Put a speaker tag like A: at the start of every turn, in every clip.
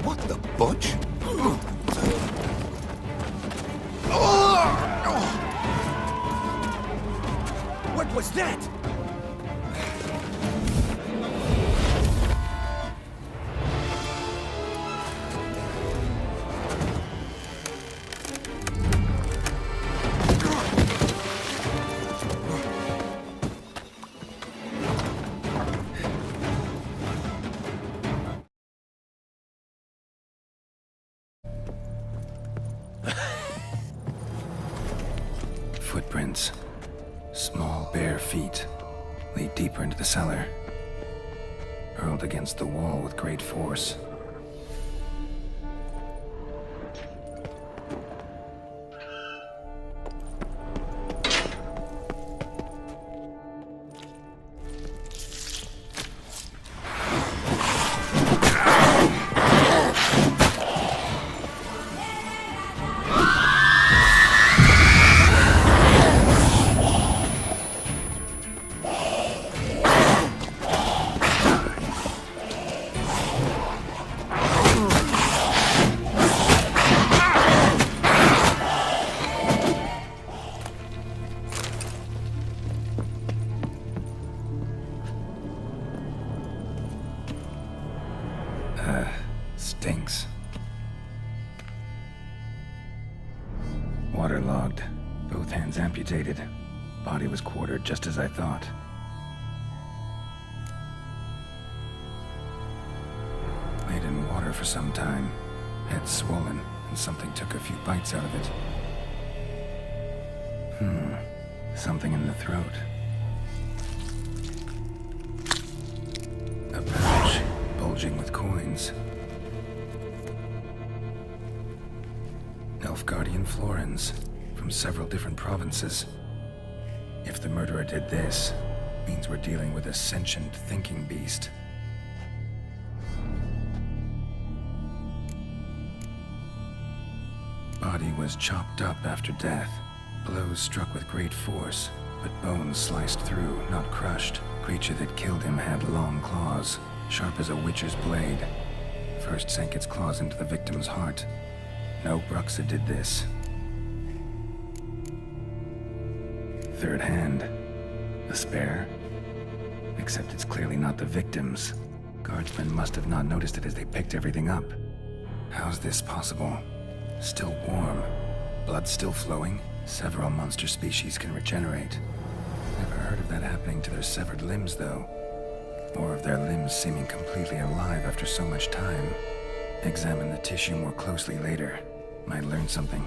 A: What the butch?
B: What was that?
C: Footprints. Small, bare feet lead deeper into the cellar, hurled against the wall with great force. Stinks. Waterlogged. Both hands amputated. Body was quartered just as I thought. Laid in water for some time. Head swollen, and something took a few bites out of it. Something in the throat. A pouch, bulging with coins. Guardian florins from several different provinces. If the murderer did this, means we're dealing with a sentient thinking beast. Body was chopped up after death. Blows struck with great force, but bones sliced through, not crushed. Creature that killed him had long claws, sharp as a witcher's blade. First sank its claws into the victim's heart. No Bruxa did this. Third hand. A spare? Except it's clearly not the victim's. Guardsmen must have not noticed it as they picked everything up. How's this possible? Still warm. Blood still flowing? Several monster species can regenerate. Never heard of that happening to their severed limbs, though. Or of their limbs seeming completely alive after so much time. Examine the tissue more closely later. Might learn something.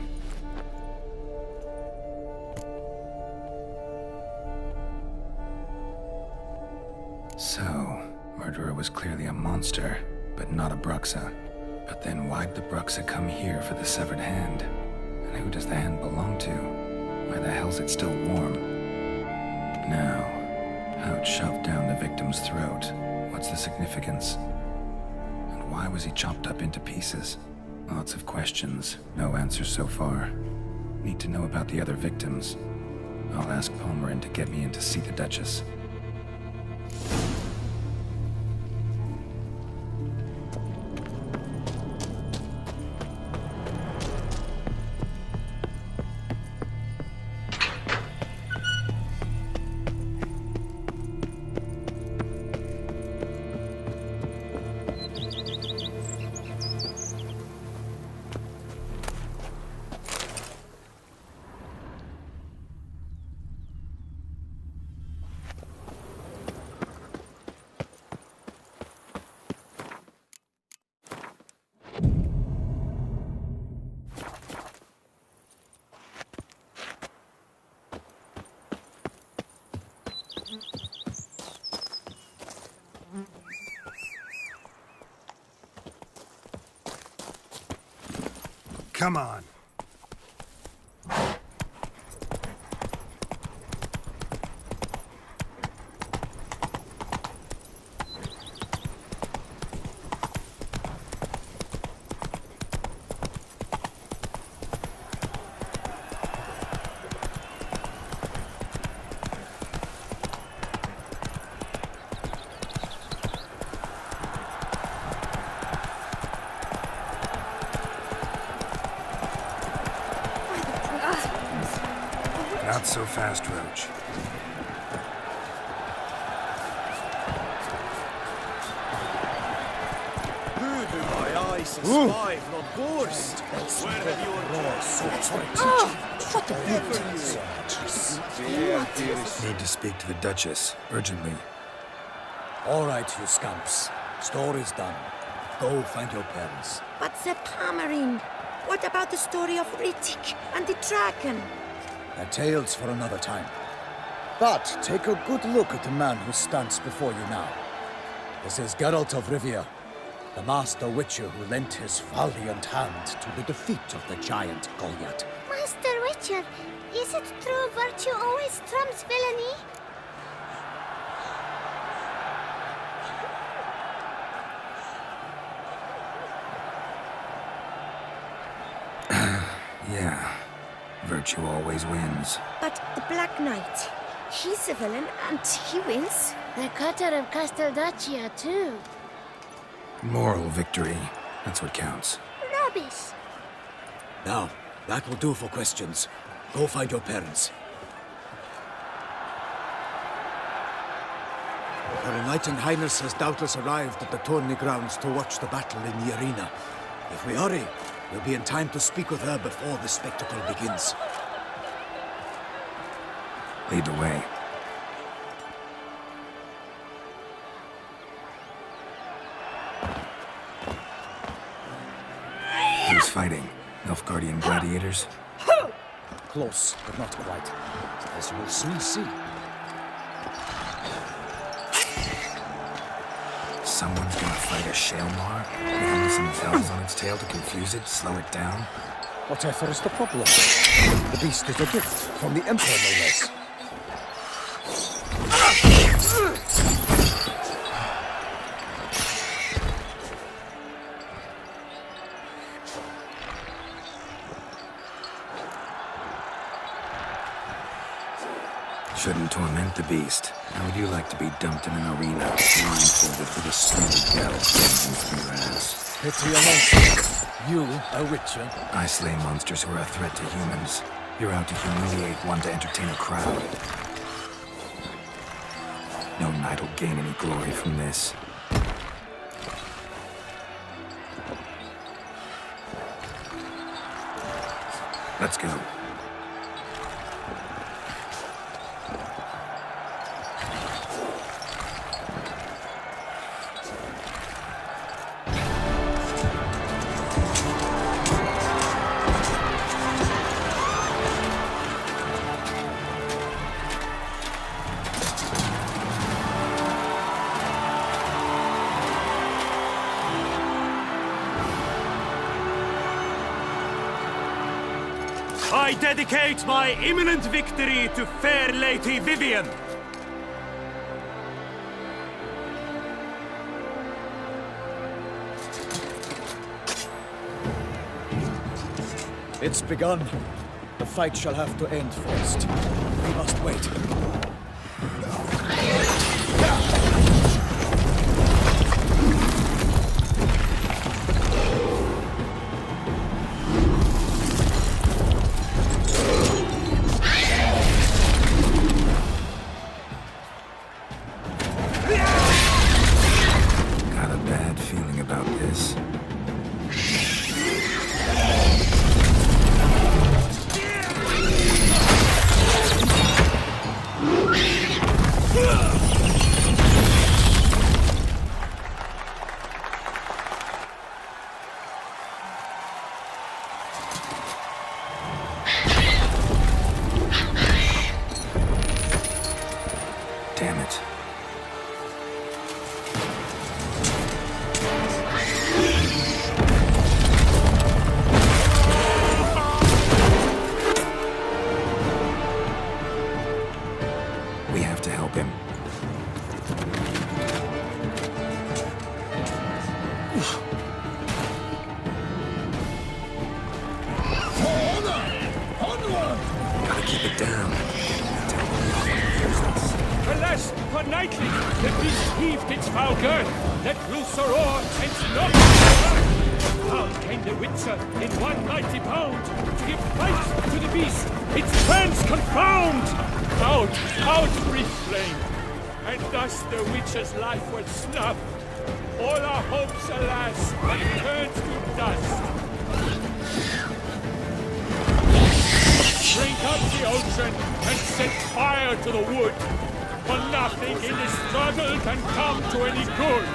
C: So, murderer was clearly a monster, but not a Bruxa. But then why'd the Bruxa come here for the severed hand? And who does the hand belong to? Why the hell's it still warm? Now, how it shoved down the victim's throat. What's the significance? And why was he chopped up into pieces? Lots of questions, no answers so far. Need to know about the other victims. I'll ask Palmerin to get me in to see the Duchess.
B: Come on. Not so fast, Roach.
D: Survive, not worst. Where have you
E: What a
B: Need to speak to the Duchess, urgently.
F: All right, you scamps. Story's done. Go find your parents.
E: But the Tamarine. What about the story of Riddick and the dragon?
F: They're tales for another time. But take a good look at the man who stands before you now. This is Geralt of Rivia, the master witcher who lent his valiant hand to the defeat of the giant Goliath.
G: Master Witcher, is it true virtue always trumps villainy?
C: Yeah, virtue always wins.
E: But the Black Knight, he's a villain and he wins.
G: The cutter of Casteldaccia, too.
C: Moral victory, that's what counts.
G: Rubbish.
F: Now, that will do for questions. Go find your parents. Her Enlightened Highness has doubtless arrived at the tourney grounds to watch the battle in the arena. If we hurry, we'll be in time to speak with her before the spectacle begins.
C: Lead the way. Who's fighting? Nilfgaardian gladiators?
F: Close, but not quite. As you will soon see.
C: Someone's gonna fight a Shaelmar? With some bells on its tail to confuse it, slow it down?
F: Whatever is the problem? The beast is a gift from the Emperor, no less.
C: Shouldn't torment the beast. How would you like to be dumped in an arena, blindfolded with a string of bells through your ass?
F: Pity a monster. You, a witcher?
C: I slay monsters who are a threat to humans. You're out to humiliate one to entertain a crowd. No knight will gain any glory from this. Let's go.
D: I dedicate my imminent victory to fair Lady Vivian.
F: It's begun. The fight shall have to end first. We must wait.
C: Got a bad feeling about this. Damn it. We have to help him. Gotta keep it down.
D: Alas, for knightly, the beast heaved its foul girth, let loose a roar, and not Down came the Witcher in one mighty bound to give fight to the beast. Its plans confound. Out breathed flame, and thus the Witcher's life was snuffed. All our hopes, alas, had turned to dust. Drink up the ocean and set fire to the wood, for nothing in this struggle can come to any good.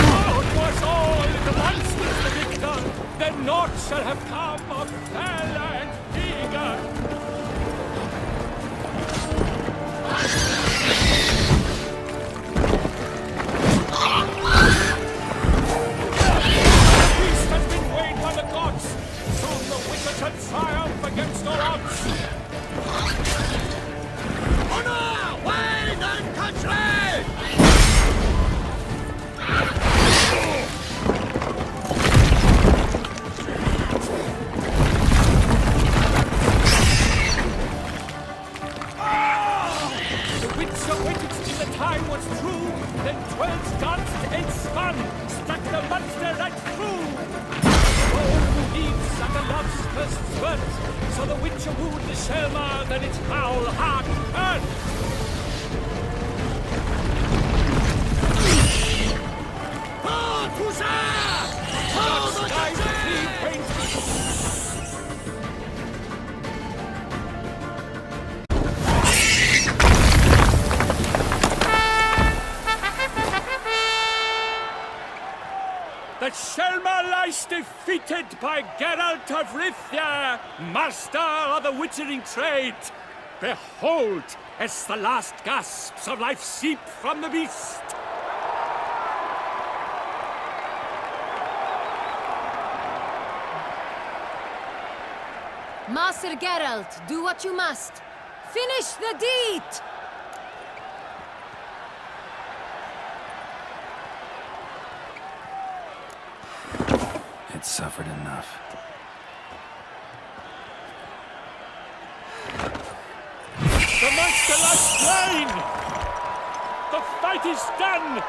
D: Out was all the monsters the victor, then naught shall have come of valor and vigor. Triumph against all odds! Honor, wine, and country! The Witcher waited till the time was true, then 12 danced and spun, struck the monster right through! At the love's first spurt, so the Witcher wooed the Selma, then its foul heart burnt. The Selma lies defeated by Geralt of Rivia, master of the witchering trade. Behold, as the last gasps of life seep from the beast.
H: Master Geralt, do what you must. Finish the deed!
C: It's suffered enough.
D: The monster lies slain! The fight is done!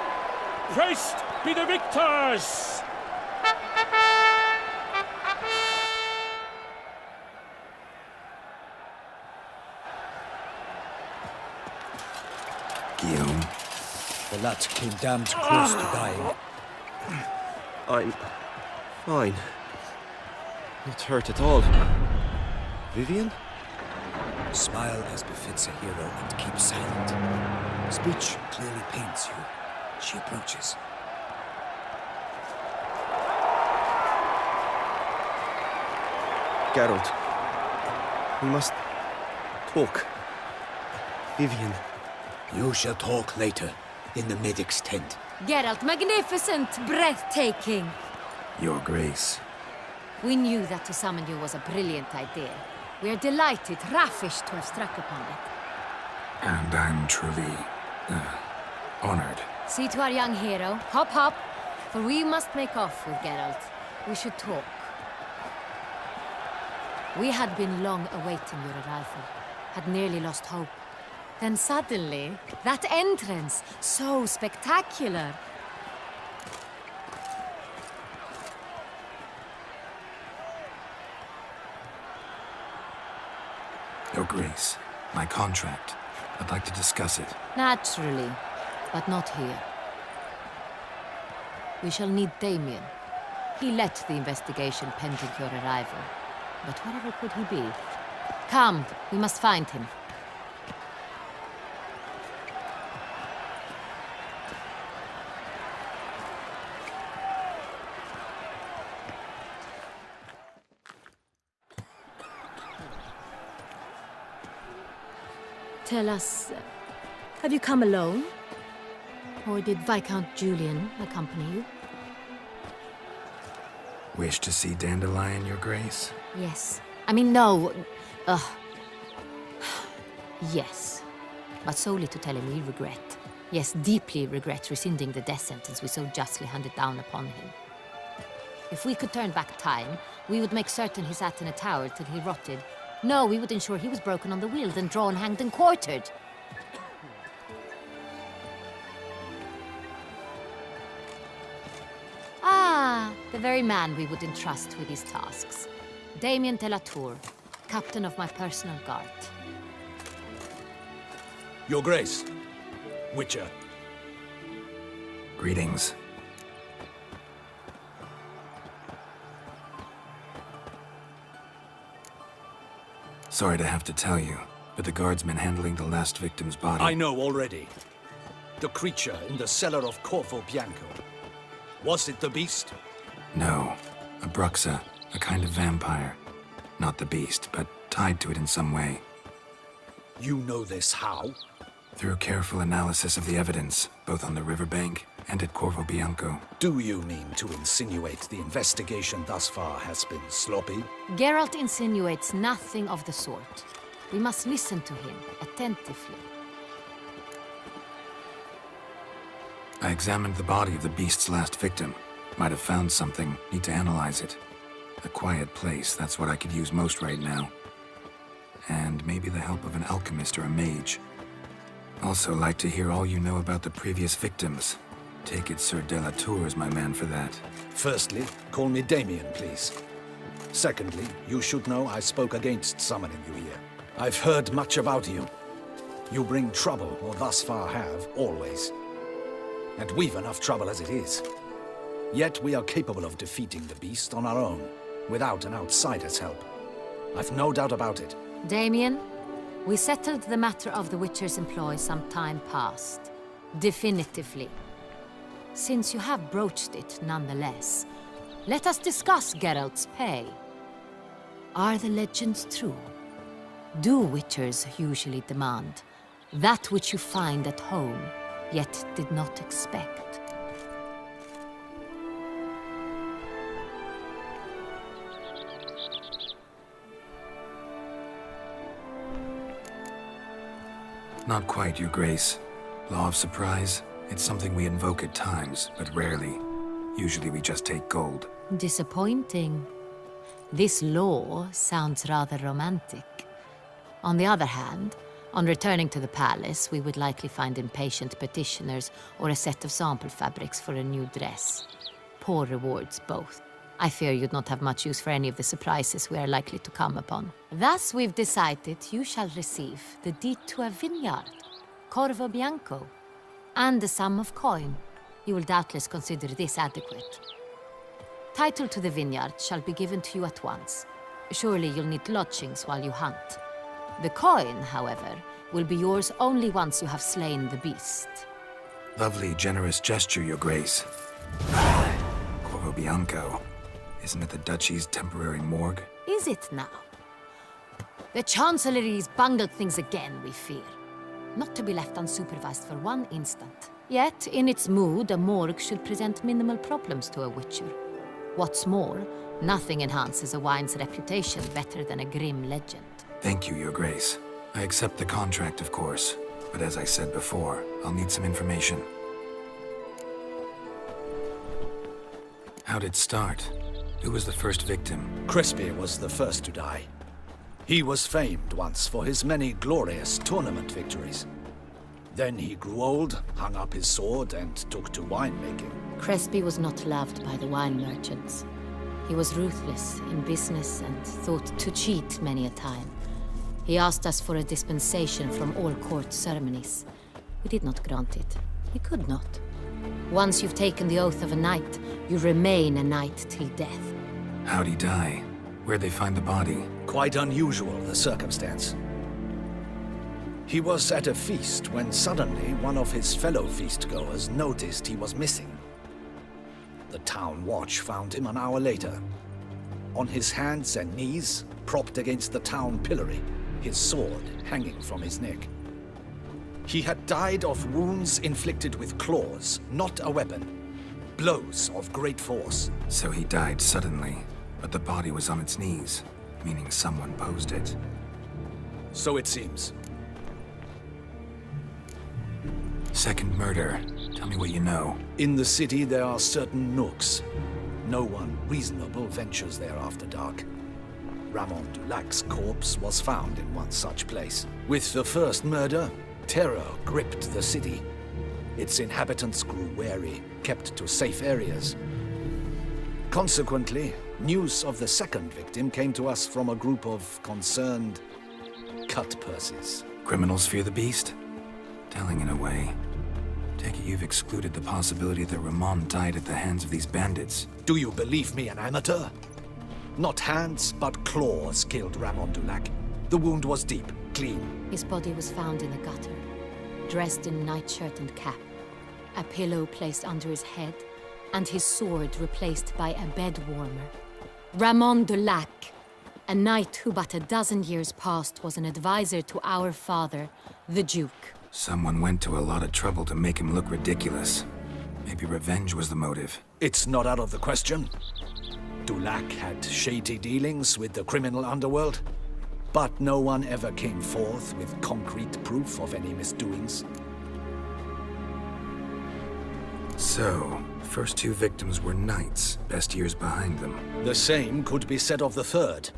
D: Praised be the victors!
C: Guillaume?
F: The lad came damned close to dying.
I: I'm fine. Not hurt at all. Vivian?
F: Smile as befits a hero and keep silent. Speech clearly pains you. She approaches.
I: Geralt. We must talk. Vivian.
F: You shall talk later, in the medic's tent.
H: Geralt, magnificent, breathtaking.
C: Your Grace.
H: We knew that to summon you was a brilliant idea. We are delighted, ravished to have struck upon it.
C: And I'm truly, honored.
H: See to our young hero. Hop, hop. For we must make off with Geralt. We should talk. We had been long awaiting your arrival. Had nearly lost hope. Then suddenly, that entrance, so spectacular.
C: Your Grace, my contract. I'd like to discuss it.
H: Naturally, but not here. We shall need Damien. He led the investigation pending your arrival. But whatever could he be? Come, we must find him. Tell us, have you come alone? Or did Viscount Julian accompany you?
C: Wish to see Dandelion, Your Grace?
H: Yes. I mean, no. Yes. But solely to tell him we regret. Yes, deeply regret rescinding the death sentence we so justly handed down upon him. If we could turn back time, we would make certain he sat in a tower till he rotted. No, we would ensure he was broken on the wheel, then drawn, hanged, and quartered. The very man we would entrust with these tasks. Damien de la Tour, captain of my personal guard.
F: Your Grace, Witcher.
C: Greetings. Sorry to have to tell you, but the guardsman handling the last victim's body...
F: I know already. The creature in the cellar of Corvo Bianco. Was it the beast?
C: No. A Bruxa, a kind of vampire. Not the beast, but tied to it in some way.
F: You know this how?
C: Through careful analysis of the evidence, both on the riverbank and at Corvo Bianco.
F: Do you mean to insinuate the investigation thus far has been sloppy?
H: Geralt insinuates nothing of the sort. We must listen to him attentively.
C: I examined the body of the beast's last victim. Might have found something, need to analyze it. A quiet place, that's what I could use most right now. And maybe the help of an alchemist or a mage. Also like to hear all you know about the previous victims. Take it Sir de la Tour is my man for that.
F: Firstly, call me Damien, please. Secondly, you should know I spoke against summoning you here. I've heard much about you. You bring trouble, or thus far have, always. And we've enough trouble as it is. Yet we are capable of defeating the beast on our own, without an outsider's help. I've no doubt about it.
H: Damien, we settled the matter of the Witcher's employ some time past. Definitively. Since you have broached it nonetheless, let us discuss Geralt's pay. Are the legends true? Do Witchers usually demand that which you find at home, yet did not expect?
C: Not quite, Your Grace. Law of surprise, it's something we invoke at times, but rarely. Usually we just take gold.
H: Disappointing. This law sounds rather romantic. On the other hand, on returning to the palace, we would likely find impatient petitioners or a set of sample fabrics for a new dress. Poor rewards, both. I fear you'd not have much use for any of the surprises we are likely to come upon. Thus, we've decided you shall receive the deed to a vineyard, Corvo Bianco, and a sum of coin. You will doubtless consider this adequate. Title to the vineyard shall be given to you at once. Surely you'll need lodgings while you hunt. The coin, however, will be yours only once you have slain the beast.
C: Lovely, generous gesture, Your Grace. Corvo Bianco. Isn't it the Duchy's temporary morgue?
H: Is it now? The Chancellery's bungled things again, we fear. Not to be left unsupervised for one instant. Yet, in its mood, a morgue should present minimal problems to a Witcher. What's more, nothing enhances a wine's reputation better than a grim legend.
C: Thank you, Your Grace. I accept the contract, of course. But as I said before, I'll need some information. How'd it start? Who was the first victim?
F: Crespi was the first to die. He was famed once for his many glorious tournament victories. Then he grew old, hung up his sword, and took to winemaking.
H: Crespi was not loved by the wine merchants. He was ruthless in business and thought to cheat many a time. He asked us for a dispensation from all court ceremonies. We did not grant it. He could not. Once you've taken the oath of a knight, you remain a knight till death.
C: How'd he die? Where'd they find the body?
F: Quite unusual, the circumstance. He was at a feast when suddenly one of his fellow feastgoers noticed he was missing. The town watch found him an hour later. On his hands and knees, propped against the town pillory, his sword hanging from his neck. He had died of wounds inflicted with claws, not a weapon. Blows of great force.
C: So he died suddenly, but the body was on its knees, meaning someone posed it.
F: So it seems.
C: Second murder. Tell me what you know.
F: In the city there are certain nooks. No one reasonable ventures there after dark. Ramon Dulac's corpse was found in one such place. With the first murder, terror gripped the city. Its inhabitants grew wary, kept to safe areas.
J: Consequently, news of the second victim came to us from a group of concerned cut purses.
C: Criminals fear the beast? Telling in a way. Take it you've excluded the possibility that Ramon died at the hands of these bandits.
J: Do you believe me an amateur? Not hands, but claws killed Ramon Dulac. The wound was deep, clean.
H: His body was found in the gutter, dressed in nightshirt and cap, a pillow placed under his head, and his sword replaced by a bed warmer. Ramon Dulac, a knight who but a dozen years past was an advisor to our father, the Duke.
C: Someone went to a lot of trouble to make him look ridiculous. Maybe revenge was the motive.
J: It's not out of the question. Dulac had shady dealings with the criminal underworld, but no one ever came forth with concrete proof of any misdoings.
C: So, first two victims were knights, best years behind them.
J: The same could be said of the third.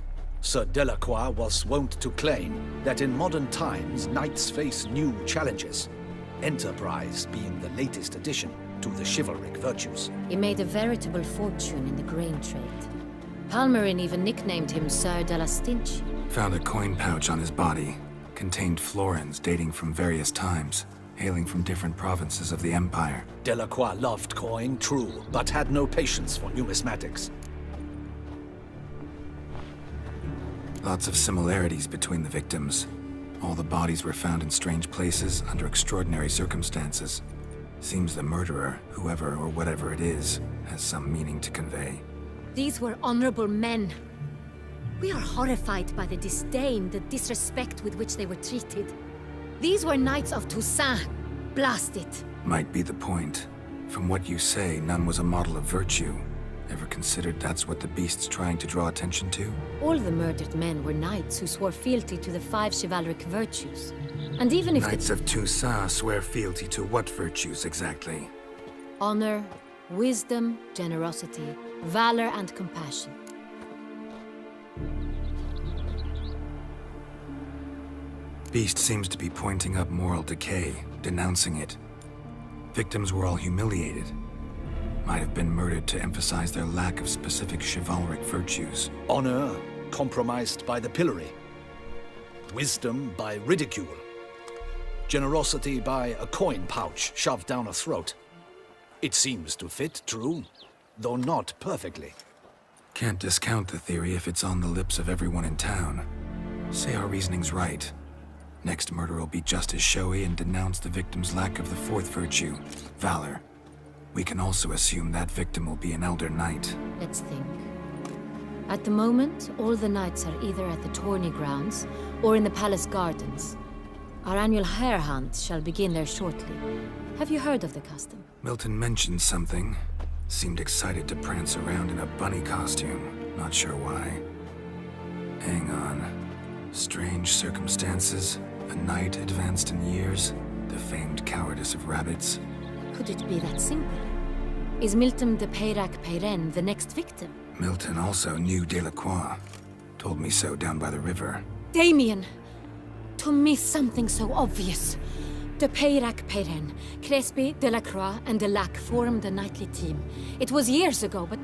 J: Sir Delacroix was wont to claim that in modern times, knights face new challenges, enterprise being the latest addition to the chivalric virtues.
H: He made a veritable fortune in the grain trade. Palmerin even nicknamed him Sir de la Stinch.
C: Found a coin pouch on his body. Contained florins dating from various times, hailing from different provinces of the Empire.
J: Delacroix loved coin, true, but had no patience for numismatics.
C: Lots of similarities between the victims. All the bodies were found in strange places under extraordinary circumstances. Seems the murderer, whoever or whatever it is, has some meaning to convey.
H: These were honorable men. We are horrified by the disdain, the disrespect with which they were treated. These were knights of Toussaint. Blast it.
C: Might be the point. From what you say, none was a model of virtue. Ever considered that's what the beast's trying to draw attention to?
H: All the murdered men were knights who swore fealty to the 5 chivalric virtues. And even if
C: Knights of Toussaint swear fealty to what virtues exactly?
H: honor, wisdom, generosity, valor, and compassion.
C: Beast seems to be pointing up moral decay, denouncing it. Victims were all humiliated. Might have been murdered to emphasize their lack of specific chivalric virtues.
J: Honor compromised by the pillory. Wisdom by ridicule. Generosity by a coin pouch shoved down a throat. It seems to fit, true, though not perfectly.
C: Can't discount the theory if it's on the lips of everyone in town. Say our reasoning's right. Next murder will be just as showy and denounce the victim's lack of the fourth virtue, valor. We can also assume that victim will be an elder knight.
H: Let's think. At the moment, all the knights are either at the tourney grounds or in the palace gardens. Our annual hare hunt shall begin there shortly. Have you heard of the custom?
C: Milton mentioned something. Seemed excited to prance around in a bunny costume. Not sure why. Hang on. Strange circumstances. A knight advanced in years. The famed cowardice of rabbits.
H: Could it be that simple? Is Milton de Peyrac-Peyren the next victim?
C: Milton also knew Delacroix. Told me so down by the river.
H: Damien! To miss something so obvious. De Peyrac-Peyren, Crespi, Delacroix, and Delac formed a knightly team. It was years ago, but...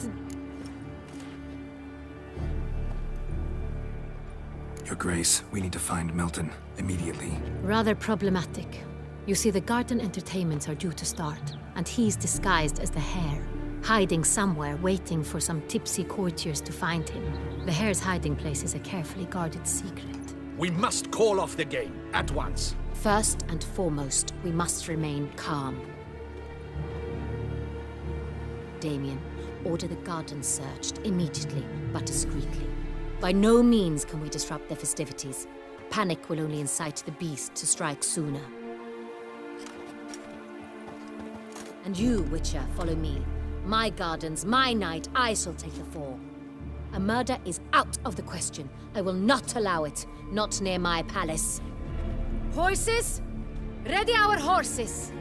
C: Your Grace, we need to find Milton, immediately.
H: Rather problematic. You see, the garden entertainments are due to start, and he's disguised as the hare, hiding somewhere, waiting for some tipsy courtiers to find him. The hare's hiding place is a carefully guarded secret.
J: We must call off the game, at once.
H: First and foremost, we must remain calm. Damien, order the garden searched immediately, but discreetly. By no means can we disrupt the festivities. Panic will only incite the beast to strike sooner. And you, Witcher, follow me. My gardens, my night, I shall take the fall. A murder is out of the question. I will not allow it. Not near my palace. Horses? Ready our horses!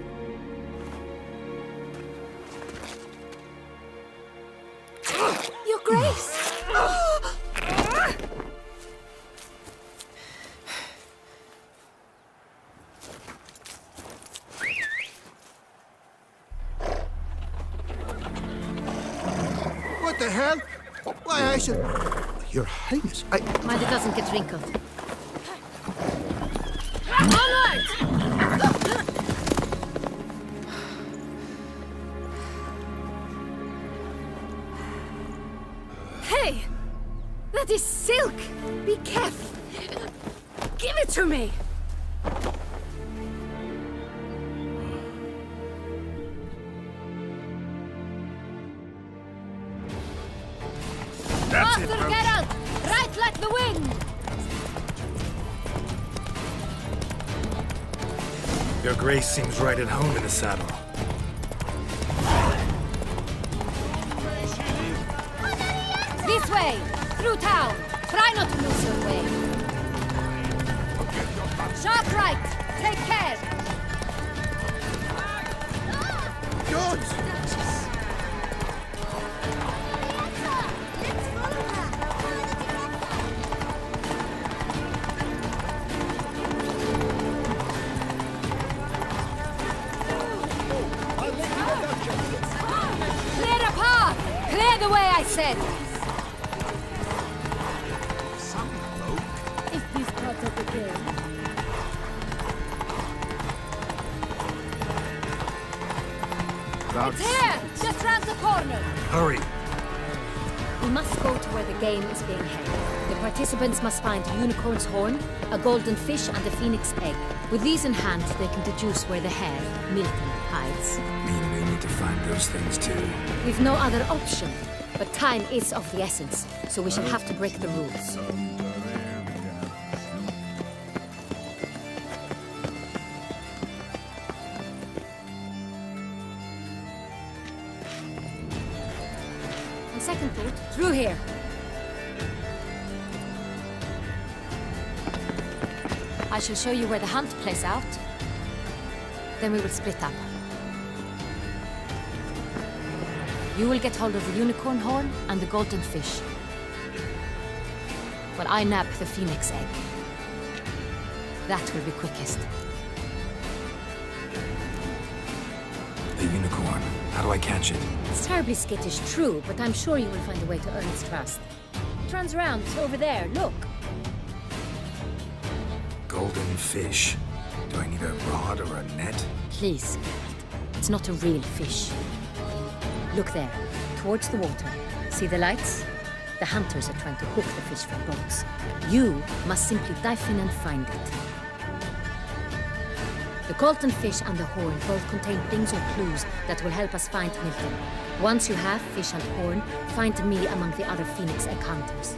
H: Your Grace!
A: What the hell? Why, I should... Your Highness,
H: Mind it doesn't get wrinkled. Onward! Hey! That is silk! Be careful! Give it to me!
B: That's it,
H: Master
B: Roach.
H: Geralt! Right like the wind!
B: Your Grace seems right at home in the saddle.
H: This way! Through town! Try not to lose your way! Sharp right! Take care!
A: Good!
H: Clear a path! Clear the way, I said! Is this part of the game? It's here! Just round the corner!
B: Hurry.
H: We must go to where the game is being held. The participants must find a unicorn's horn, a golden fish, and a phoenix egg. With these in hand, they can deduce where the hare, Milton, hides.
C: Mean we need to find those things too.
H: We've no other option, but time is of the essence, so we shall have to break the rules. On second thought, through here. I shall show you where the hunt plays out. Then we will split up. You will get hold of the unicorn horn and the golden fish, while I nab the phoenix egg. That will be quickest.
C: The unicorn. How do I catch it?
H: It's terribly skittish, true, but I'm sure you will find a way to earn its trust. It runs around, it's over there, look.
C: Golden fish. Do I need a rod or a net?
H: Please, it's not a real fish. Look there, towards the water. See the lights? The hunters are trying to hook the fish from boats. You must simply dive in and find it. The golden fish and the horn both contain things or clues that will help us find Milton. Once you have fish and horn, find me among the other phoenix egg hunters.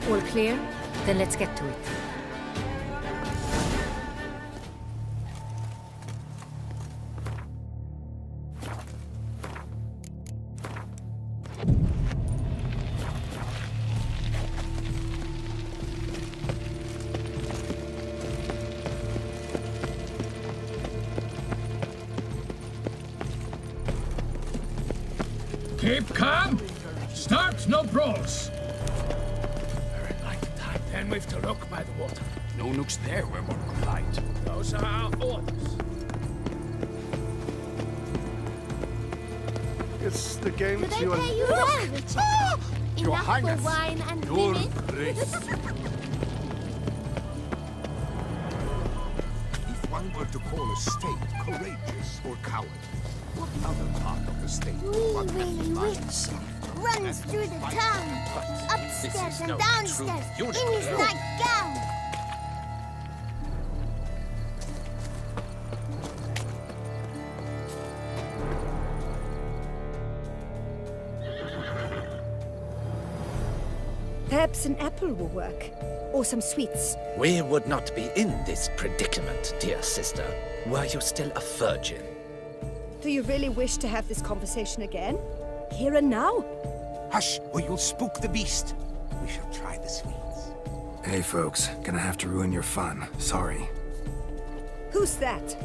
H: All clear? Then let's get to it.
D: Keep calm. Start no brawls. Then we've to look by the water.
K: No nooks there where one could hide.
D: Those are our orders.
I: It's the game
G: Did I
I: you
G: pay you well, Richard?
K: Your
G: Enough
K: Highness.
G: for wine and
K: Your
G: women?
K: Grace.
A: If one were to call a state courageous or coward, what other part of the state would one have in mind?
G: Runs through the town,
K: This
G: upstairs
K: is
G: and
K: no
G: downstairs,
K: true
G: in
K: unicorn.
G: his nightgown.
E: Perhaps an apple will work. Or some sweets.
K: We would not be in this predicament, dear sister, were you still a virgin.
E: Do you really wish to have this conversation again? Here and now?
A: Hush, or you'll spook the beast. We shall try the sweets.
C: Hey folks, gonna have to ruin your fun. Sorry.
E: Who's that?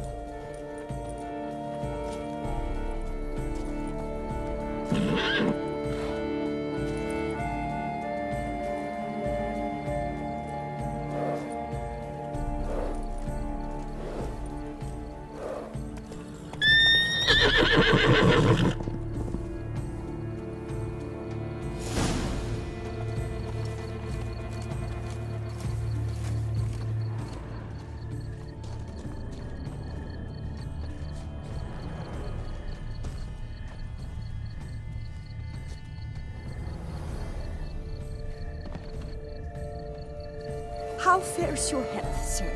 E: How fares your health, sir?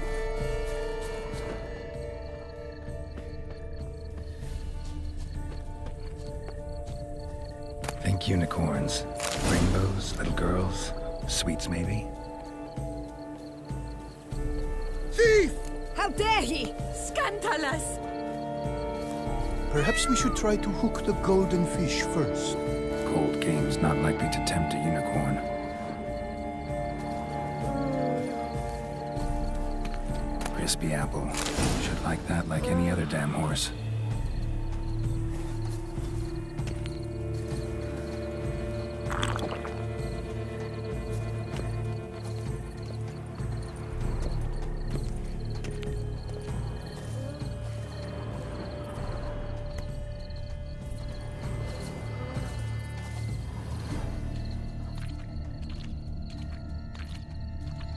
C: Think unicorns. Rainbows, little girls, sweets maybe?
A: Thief!
E: How dare he! Scandalous!
A: Perhaps we should try to hook the golden fish first.
C: Cold game's not likely to tempt a unicorn. Crispy apple. Should like that like any other damn horse.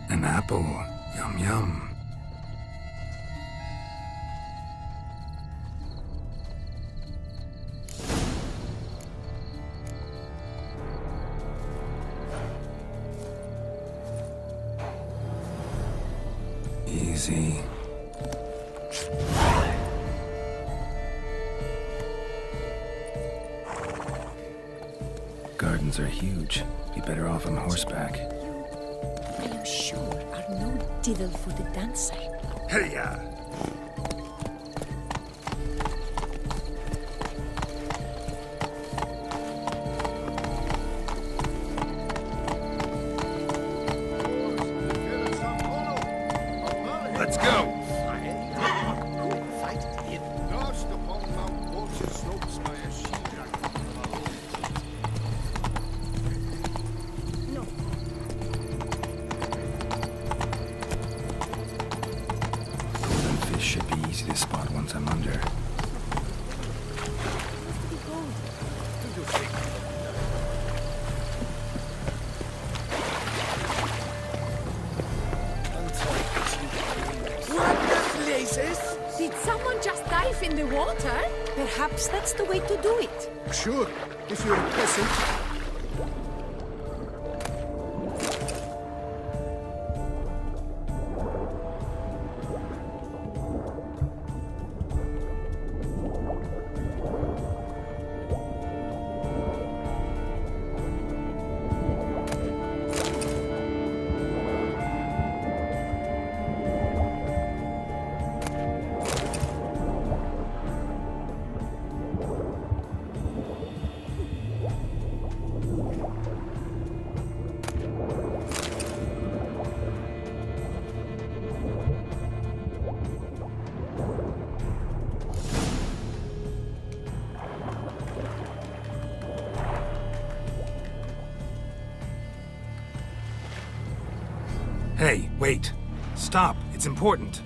C: An apple. Yum yum. Easy. Gardens are huge. Be better off on horseback.
E: Are you sure are no diddle for the dancer?
B: Hey-ya! Let's go!
C: Golden fish should be easy to spot once I'm under.
E: What the blazes? Did someone just dive in the water? Perhaps that's the way to do it.
A: Sure, if you're a peasant.
B: Hey, wait. Stop. It's important.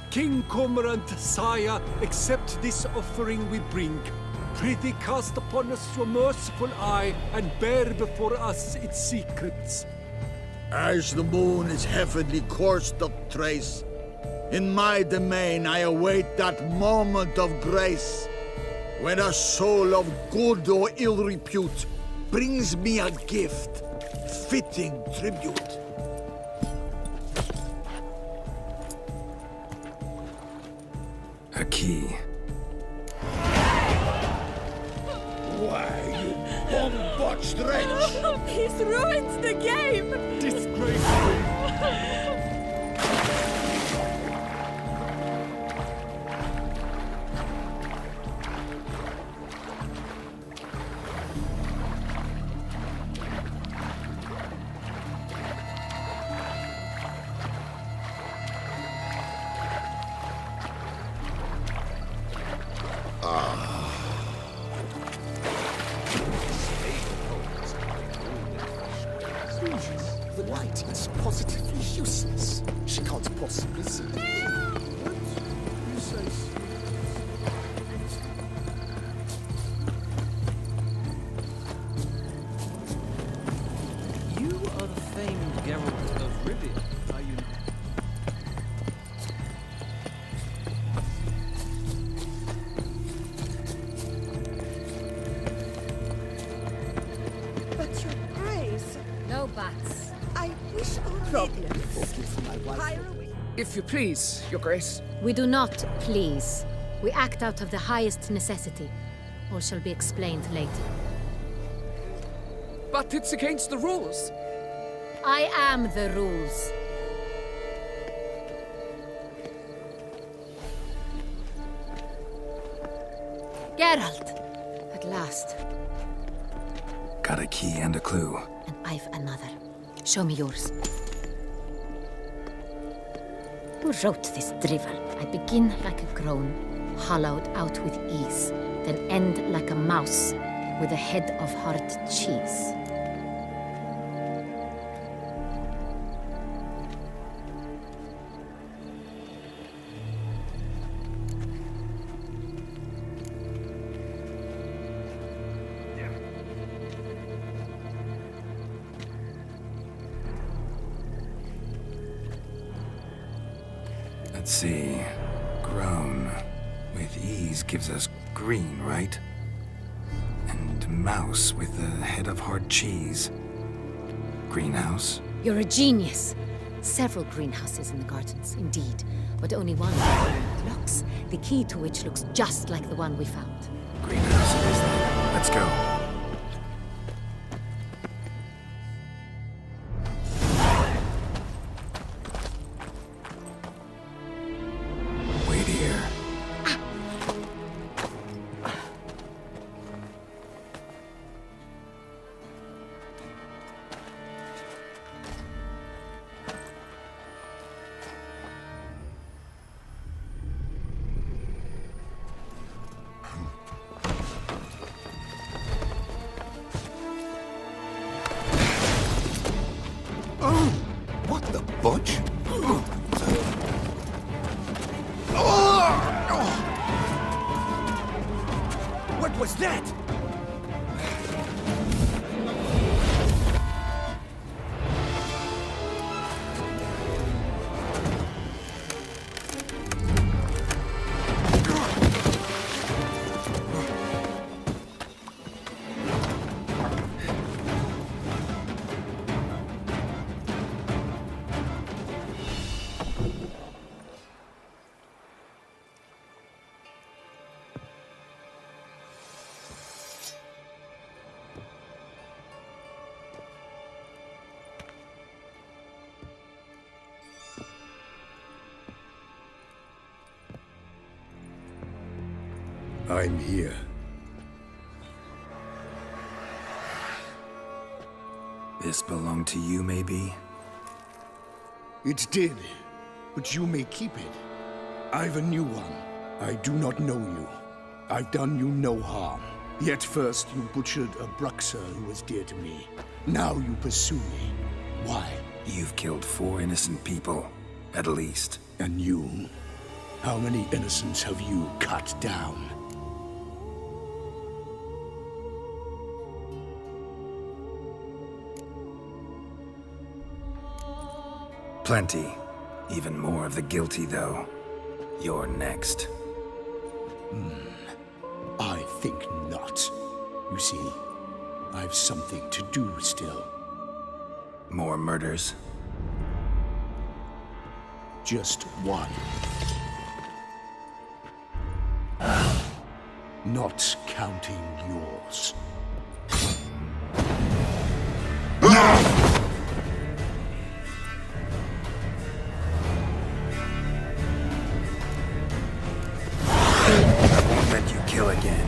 D: King Cormorant, sire, accept this offering we bring. Prithee cast upon us your merciful eye and bear before us its secrets.
F: As the moon is heavenly coursed of trace, in my domain I await that moment of grace, when a soul of good or ill repute brings me a gift, fitting tribute.
C: A key.
F: Why, you bomb-botched wretch!
E: He's ruined the game!
D: Disgraceful!
A: The light is positively useless. She can't possibly see the thing. What? You say so.
L: You are the famed Geralt of Rivia, are you not?
E: But you bats. I wish only
M: If you please, Your Grace.
H: We do not please. We act out of the highest necessity. All shall be explained later.
M: But it's against the rules.
H: I am the rules. Geralt! At last.
C: Got a key and a clue.
H: And I've another. Show me yours. Who wrote this drivel? I begin like a groan, hollowed out with ease, then end like a mouse with a head of hard cheese.
C: Let's see. Grown with ease gives us green, right? And mouse with the head of hard cheese. Greenhouse?
H: You're a genius. Several greenhouses in the gardens, indeed, but only one locks, the key to which looks just like the one we found.
C: Greenhouse it is then. Let's go.
A: What was that?
N: I'm here.
C: This belonged to you, maybe?
N: It did, but you may keep it. I've a new one. I do not know you. I've done you no harm. Yet first you butchered a Bruxer who was dear to me. Now you pursue me. Why?
C: You've killed 4 innocent people, at least.
N: And you? How many innocents have you cut down?
C: Plenty. Even more of the guilty, though. You're next.
N: I think not. You see, I've something to do still.
C: More murders?
N: Just one. Not counting yours.
C: Let you kill again.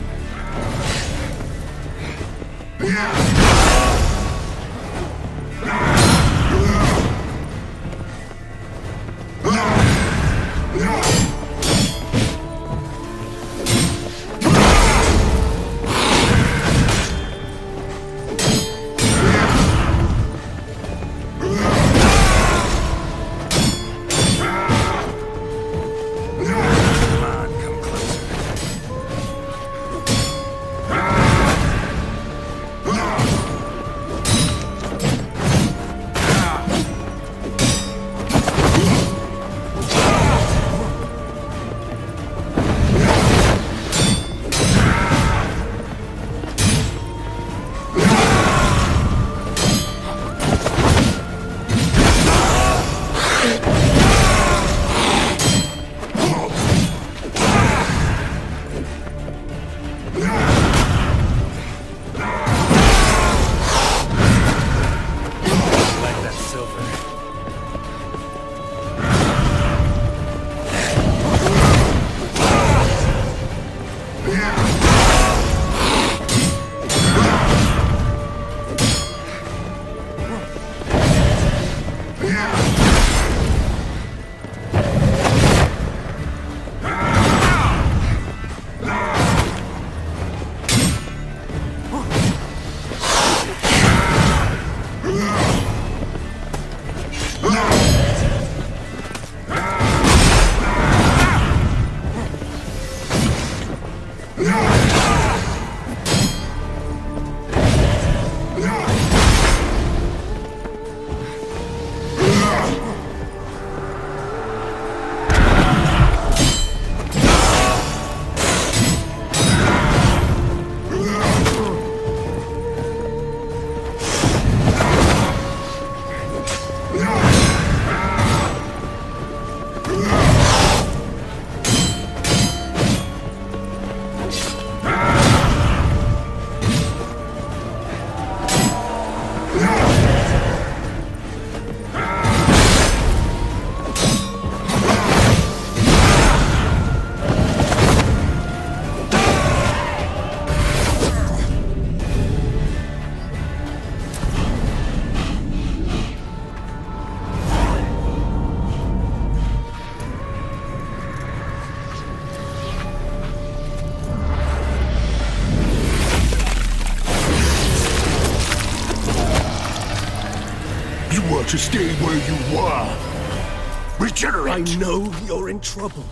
N: You were to stay where you were. Regenerate!
K: I know you're in trouble.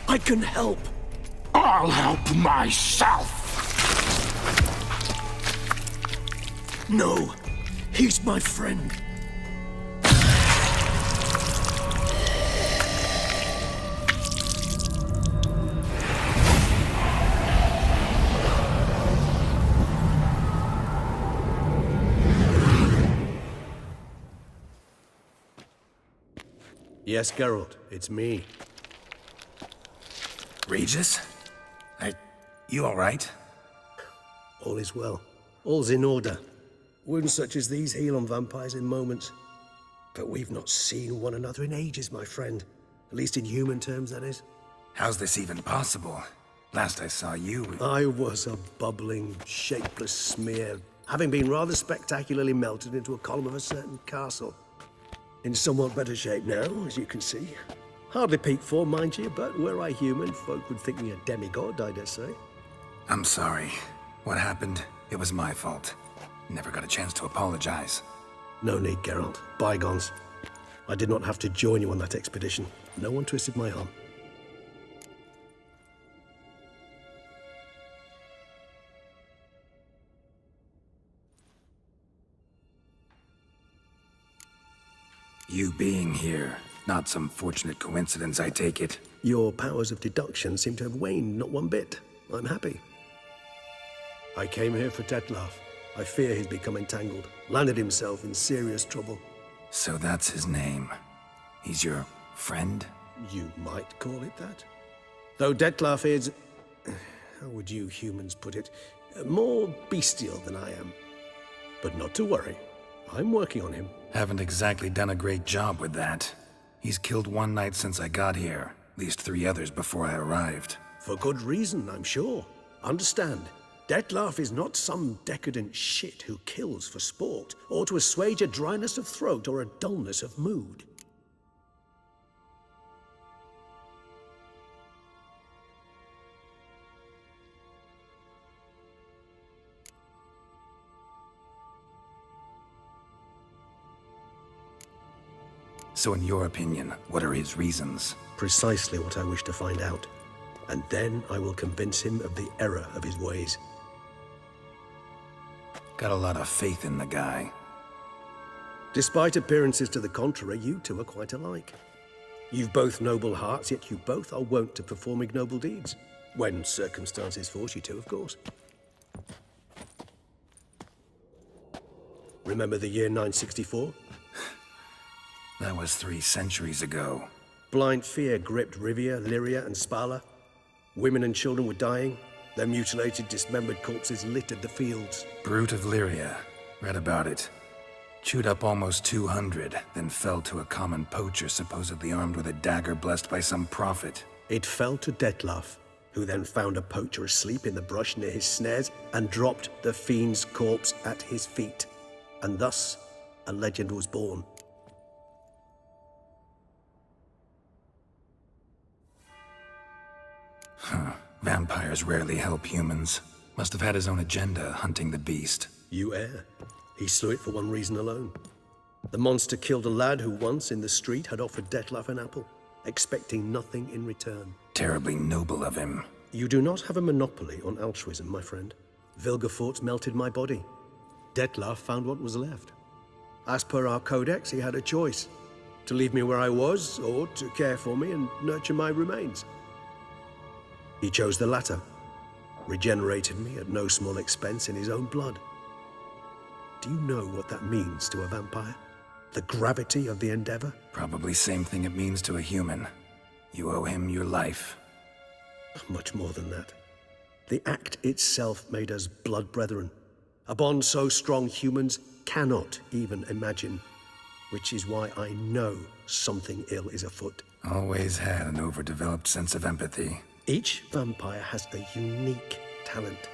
K: I can help.
N: I'll help myself!
K: No, he's my friend.
I: Yes, Geralt, it's me.
C: Regis? You all right?
I: All is well. All's in order. Wounds such as these heal on vampires in moments. But we've not seen one another in ages, my friend. At least in human terms, that is.
C: How's this even possible? Last I saw you...
I: I was a bubbling, shapeless smear, having been rather spectacularly melted into a column of a certain castle. In somewhat better shape now, as you can see. Hardly peak form, mind you, but were I human, folk would think me a demigod, I dare say.
C: I'm sorry. What happened? It was my fault. Never got a chance to apologize.
I: No need, Geralt. Bygones. I did not have to join you on that expedition. No one twisted my arm.
C: You being here, not some fortunate coincidence, I take it.
I: Your powers of deduction seem to have waned not one bit. I'm happy. I came here for Detlef. I fear he's become entangled, landed himself in serious trouble.
C: So that's his name. He's your friend?
I: You might call it that. Though Detlef is, how would you humans put it, more bestial than I am. But not to worry. I'm working on him.
C: Haven't exactly done a great job with that. He's killed one knight since I got here, at least 3 others before I arrived.
I: For good reason, I'm sure. Understand, Detlef is not some decadent shit who kills for sport, or to assuage a dryness of throat or a dullness of mood.
C: So in your opinion, what are his reasons?
I: Precisely what I wish to find out. And then I will convince him of the error of his ways.
C: Got a lot of faith in the guy.
I: Despite appearances to the contrary, you two are quite alike. You've both noble hearts, yet you both are wont to perform ignoble deeds. When circumstances force you to, of course. Remember the year 964?
C: That was 3 centuries ago.
I: Blind fear gripped Rivia, Lyria, and Spala. Women and children were dying. Their mutilated, dismembered corpses littered the fields.
C: Brute of Lyria. Read about it. Chewed up almost 200, then fell to a common poacher supposedly armed with a dagger blessed by some prophet.
I: It fell to Detlef, who then found a poacher asleep in the brush near his snares and dropped the fiend's corpse at his feet. And thus, a legend was born.
C: Huh. Vampires rarely help humans. Must have had his own agenda, hunting the beast.
I: You err. He slew it for one reason alone. The monster killed a lad who once, in the street, had offered Detlef an apple, expecting nothing in return.
C: Terribly noble of him.
I: You do not have a monopoly on altruism, my friend. Vilgefortz melted my body. Detlef found what was left. As per our codex, he had a choice. To leave me where I was, or to care for me and nurture my remains. He chose the latter, regenerated me at no small expense in his own blood. Do you know what that means to a vampire? The gravity of the endeavor?
C: Probably same thing it means to a human. You owe him your life.
I: Much more than that. The act itself made us blood brethren. A bond so strong humans cannot even imagine. Which is why I know something ill is afoot.
C: Always had an overdeveloped sense of empathy.
I: Each vampire has a unique talent,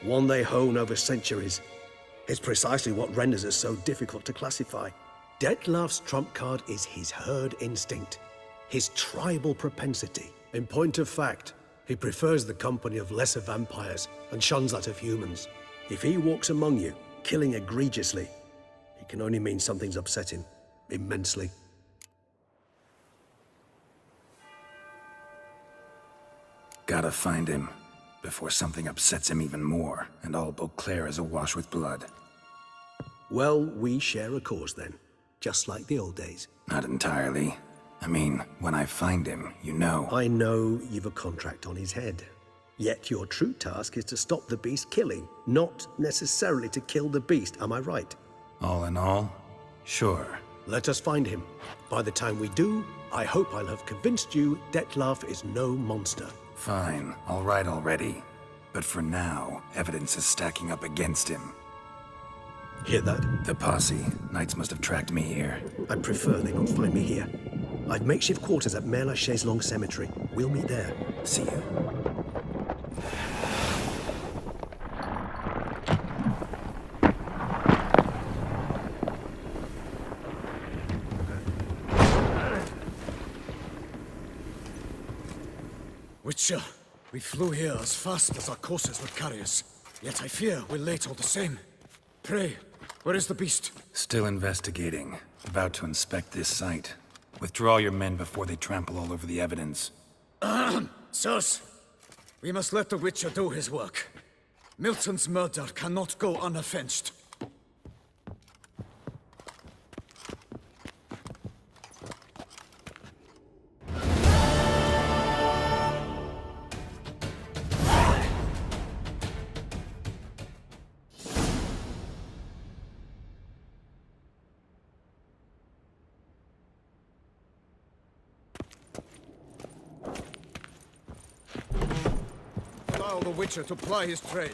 I: one they hone over centuries. It's precisely what renders us so difficult to classify. Detlef's trump card is his herd instinct, his tribal propensity. In point of fact, he prefers the company of lesser vampires and shuns that of humans. If he walks among you, killing egregiously, It can only mean something's upset him. Immensely.
C: Gotta find him, before something upsets him even more, and all Beauclair is awash with blood.
I: Well, we share a cause then. Just like the old days.
C: Not entirely. I mean, when I find him, you know.
I: I know you've a contract on his head. Yet your true task is to stop the beast killing, not necessarily to kill the beast, am I right?
C: All in all, sure.
I: Let us find him. By the time we do, I hope I'll have convinced you Detlef is no monster.
C: Fine, all right already. But for now, evidence is stacking up against him.
I: Hear that?
C: The posse. Knights must have tracked me here.
I: I'd prefer they not find me here. I've makeshift quarters at Mère Lachaise Long Cemetery. We'll meet there.
C: See you.
F: Witcher, we flew here as fast as our courses would carry us. Yet I fear we're late all the same. Pray, where is the beast?
C: Still investigating. About to inspect this site. Withdraw your men before they trample all over the evidence.
F: Sirs, we must let the Witcher do his work. Milton's murder cannot go unavenged. Allow the Witcher to ply his trade.